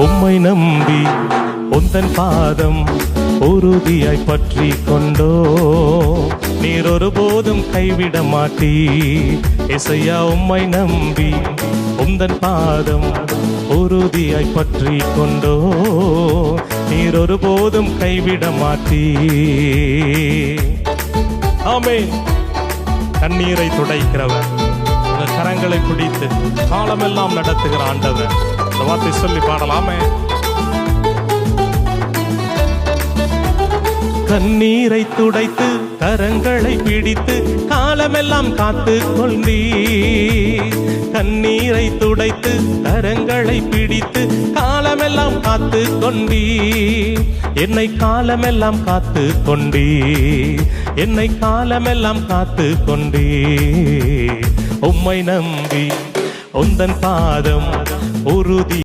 உம்மை நம்பி உந்தன் பாதம் உறுதியாய் பற்றி கொண்டோ. நீர் ஒருபோதும் கைவிட மாட்டீ. இசையா உம்மை நம்பி உந்தன் பாதம் உறுதியாய் பற்றி கொண்டோ. நீர் ஒருபோதும் கைவிட மாட்டீ. ஆமென். கண்ணீரை துடைக்கிறவர், உங்க கரங்களை பிடித்து காலமெல்லாம் நடத்துகிற ஆண்டவர். இந்த வார்த்தை சொல்லி பாடலாமே. கண்ணீரை துடைத்து கரங்களை பிடித்து காலமெல்லாம் காத்து கொண்டீ. கண்ணீரை துடைத்து கரங்களை பிடித்து காலமெல்லாம் காத்து கொண்டீ. என்னை காலமெல்லாம் காத்து கொண்டீ. என்னை காலமெல்லாம் காத்து கொண்டீ. உம்மை நம்பி உந்தன் பாதம் உறுதி